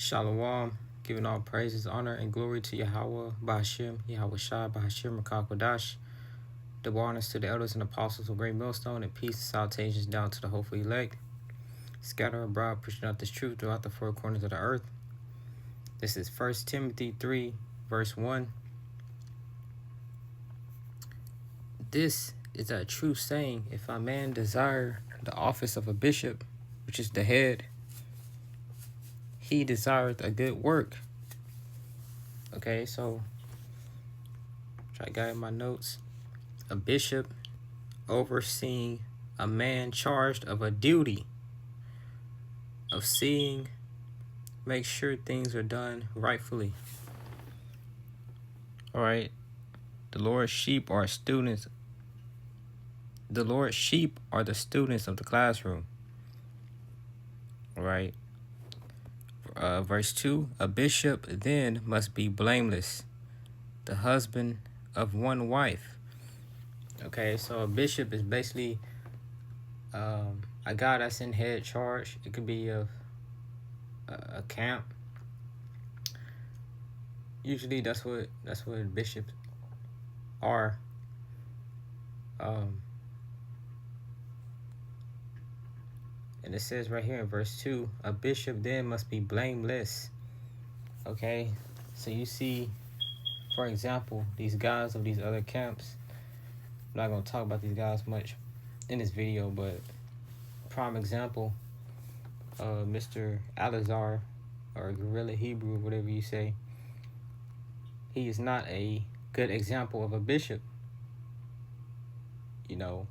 Shalom, giving all praises, honor, and glory to Yahweh, Bahashim, Yahweh Shai, Bahashim, Rakakwadash. Double honors to the elders and apostles of Great Millstone, and peace and salutations down to the hopeful elect. Scatter abroad, pushing out this truth throughout the four corners of the earth. This is 1 Timothy 3, verse 1. This is a true saying: if a man desire the office of a bishop, which is the head, he desireth a good work. Okay, so I got in my notes. A bishop overseeing a man charged of a duty of seeing, make sure things are done rightfully. All right. The Lord's sheep are students. The Lord's sheep are the students of the classroom. All right. Verse 2, a bishop then must be blameless, the husband of one wife. Okay, so a bishop is basically a guy that's in head charge. It could be a camp. Usually that's what bishops are. And it says right here in verse 2, a bishop then must be blameless. Okay, so you see, for example, these guys of these other camps. I'm not going to talk about these guys much in this video, but prime example, Mr. Alazar, or Guerrilla Hebrew, whatever you say, he is not a good example of a bishop. You know,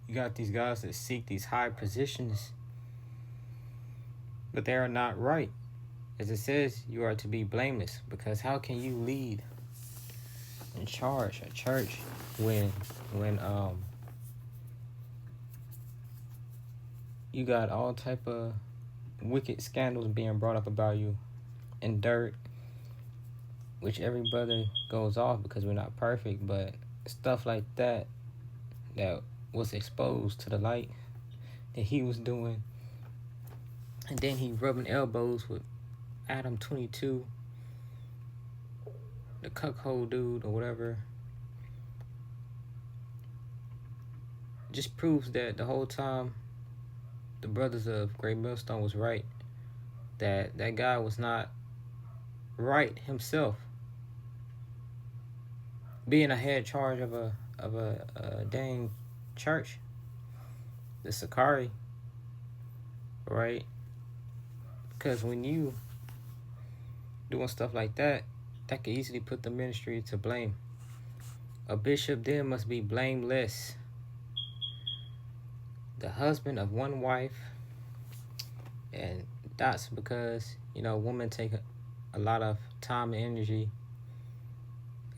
you got these guys that seek these high positions, but they are not right. As it says, you are to be blameless, because how can you lead in charge a church when you got all type of wicked scandals being brought up about you and dirt, which every brother goes off because we're not perfect, but stuff like that was exposed to the light that he was doing, and then he rubbing elbows with Adam 22, the cuckold dude or whatever, just proves that the whole time the brothers of Great Millstone was right, that guy was not right himself. Being a head charge of a dang church, the Sakari, right? Because when you doing stuff like that, that could easily put the ministry to blame. A bishop then must be blameless, the husband of one wife. And that's because, you know, women take a lot of time and energy,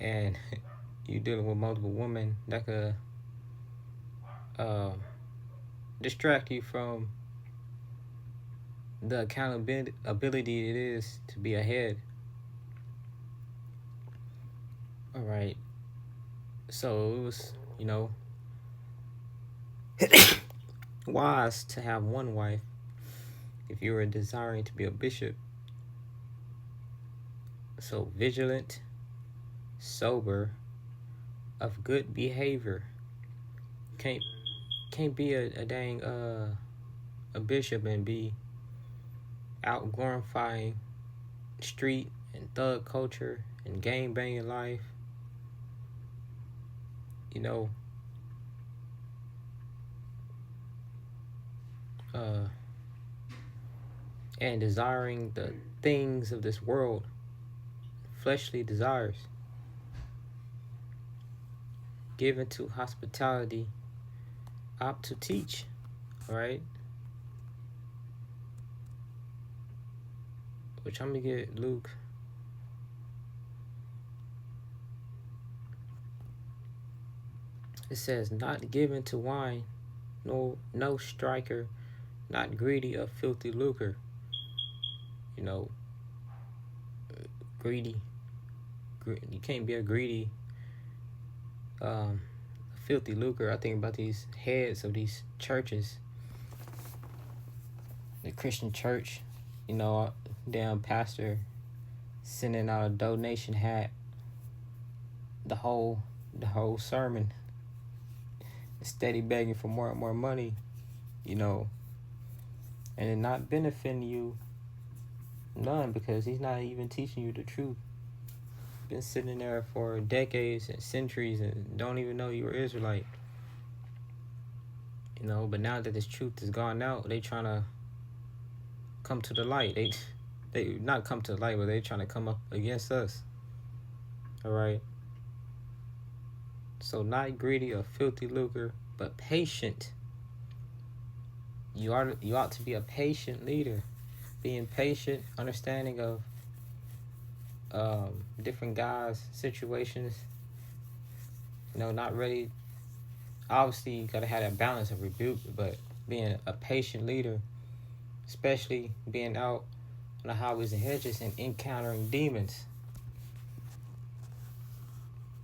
and you dealing with multiple women, that could distract you from the accountability it is to be a head. All right. So it was, you know, wise to have one wife if you were desiring to be a bishop. So vigilant, sober, of good behavior. Can't be a dang a bishop and be out glorifying street and thug culture and gang banging life. You know, and desiring the things of this world, fleshly desires, given to hospitality, opt to teach, right? Which I'm gonna get Luke. It says, not given to wine, no striker, not greedy of filthy lucre. You know, greedy. You can't be a greedy, filthy lucre. I think about these heads of these churches, the Christian church. You know, damn pastor sending out a donation hat the whole sermon, steady begging for more and more money, you know, and it not benefiting you none, because he's not even teaching you the truth. Been sitting there for decades and centuries and don't even know you were Israelite, you know. But now that this truth has gone out, they trying to come to the light. They not come to the light, but they trying to come up against us. All right. So not greedy or filthy lucre, but patient. You ought to be a patient leader, being patient, understanding of different guys' situations. You know, not ready. Obviously, you gotta have that balance of rebuke, but being a patient leader, especially being out on the highways and hedges and encountering demons.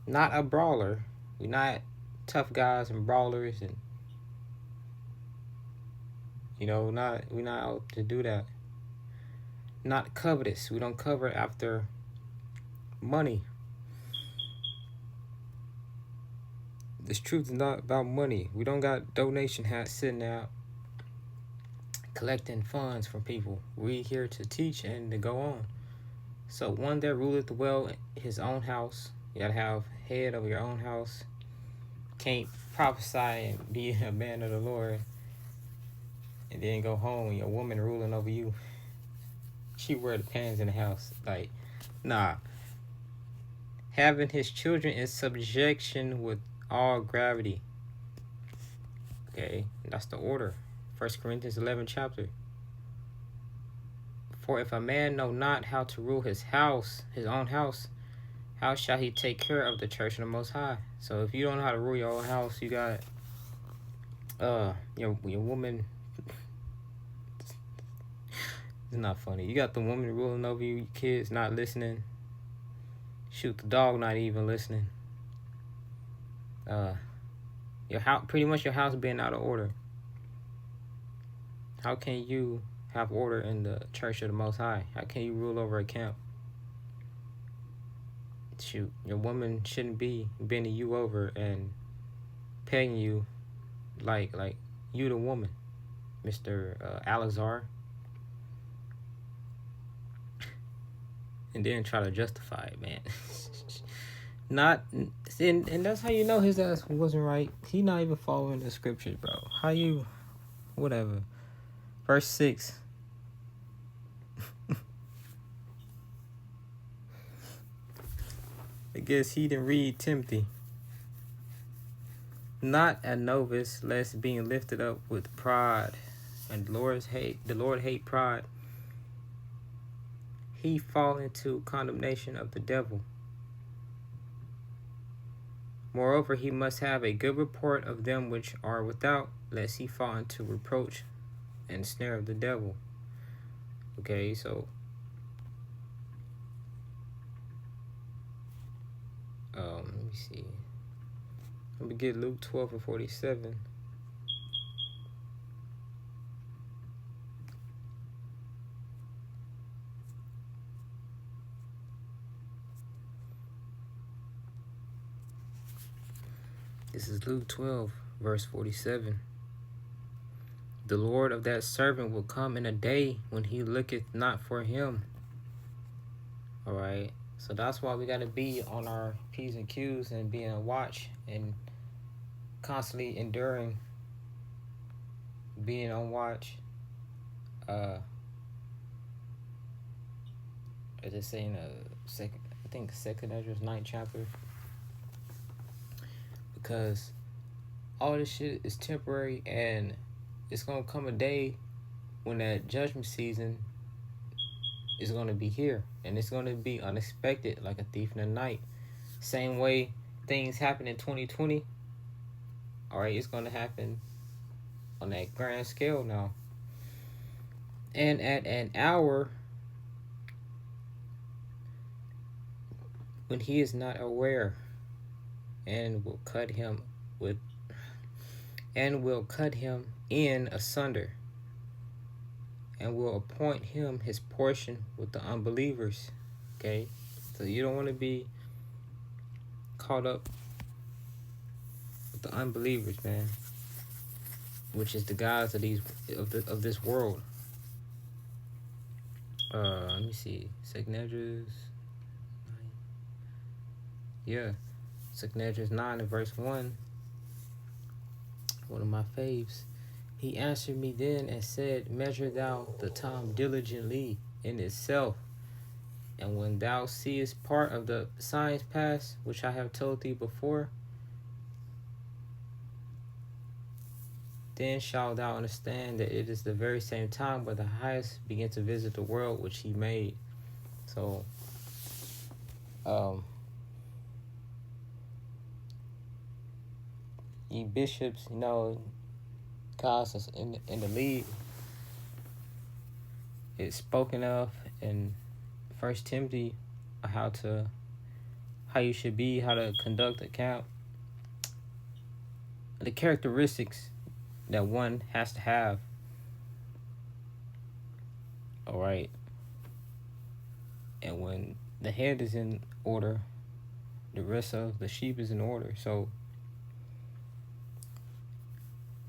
Not a brawler. We're not tough guys and brawlers, and you know, we're not out to do that. Not covetous. We don't covet after money. This truth is not about money. We don't got donation hats sitting out collecting funds from people. We here to teach and to go on. So one that ruleth well his own house. You gotta have head over your own house. Can't prophesy and be a man of the Lord and then go home and your woman ruling over you. She wear the pants in the house. Like, nah. Having his children in subjection with all gravity. Okay, that's the order. 1 Corinthians 11 chapter. For if a man know not how to rule his house, his own house, how shall he take care of the church of the Most High? So if you don't know how to rule your own house, you got your woman. It's not funny. You got the woman ruling over you, your kids not listening. Shoot, the dog not even listening. Your house, pretty much your house being out of order. How can you have order in the church of the Most High? How can you rule over a camp? Shoot, your woman shouldn't be bending you over and paying you like you the woman, Mr. Alazar. And then try to justify it, man. Not, and that's how you know his ass wasn't right. He not even following the scriptures, bro. How you, whatever. Verse 6. I guess he didn't read Timothy. Not a novice, lest being lifted up with pride, and the Lord hate pride, he fall into condemnation of the devil. Moreover, he must have a good report of them which are without, lest he fall into reproach and snare of the devil. Okay, so let me see. Let me get Luke 12 and 47. This is Luke 12, verse 47. The Lord of that servant will come in a day when he looketh not for him. All right. So that's why we got to be on our P's and Q's and be on watch and constantly enduring, being on watch. As they say in Second Ezra's 9th chapter. Because all this shit is temporary, and it's gonna come a day when that judgment season is gonna be here, and it's gonna be unexpected, like a thief in the night. Same way things happen in 2020. All right, it's gonna happen on that grand scale now, and at an hour when he is not aware, and will cut him in asunder, and will appoint him his portion with the unbelievers. Okay, so you don't want to be caught up with the unbelievers, man, which is the gods of of this world. Let me see. Second yeah, Second 9 and verse 1. One of my faves. He answered me then and said, measure thou the time diligently in itself, and when thou seest part of the signs pass, which I have told thee before, then shalt thou understand that it is the very same time where the highest began to visit the world which he made. So, ye bishops, guys in the lead, it's spoken of in First Timothy, how you should be, how to conduct account, the characteristics that one has to have. All right. And when the head is in order, the rest of the sheep is in order. So,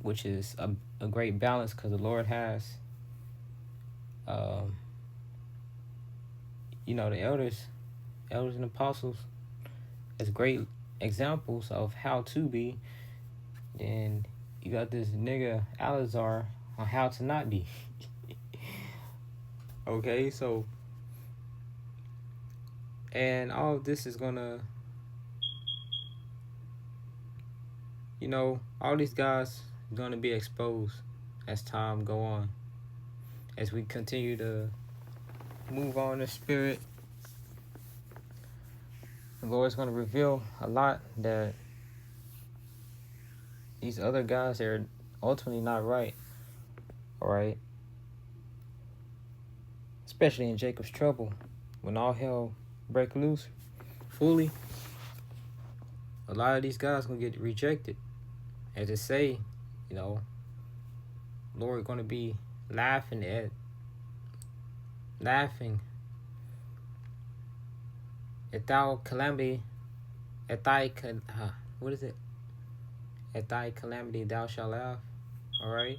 which is a great balance, because the Lord has, the elders and apostles as great examples of how to be. Then you got this nigga Alazar on how to not be. Okay, so, and all of this is gonna, all these guys are gonna be exposed as time go on, as we continue to move on in the spirit. The Lord's gonna reveal a lot that these other guys are ultimately not right. All right. Especially in Jacob's trouble, when all hell break loose fully, a lot of these guys gonna get rejected. As they say, Lord gonna be laughing at thou calamity, at thy what is it? At thy calamity thou shalt laugh. All right,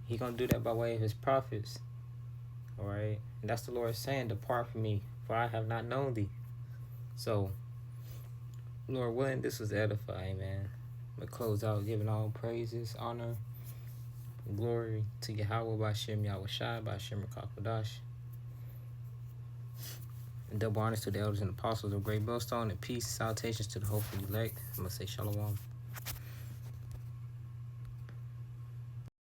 he gonna do that by way of his prophets. All right, and that's the Lord saying, depart from me, for I have not known thee. So, Lord willing, this was edifying, man. I'm gonna close out giving all praises, honor, and glory to Yahweh Bashem Yahushai Bashem Rakakwadash. And double honors to the elders and apostles of Great Millstone, and peace, salutations to the hopeful elect. I'm gonna say shalom.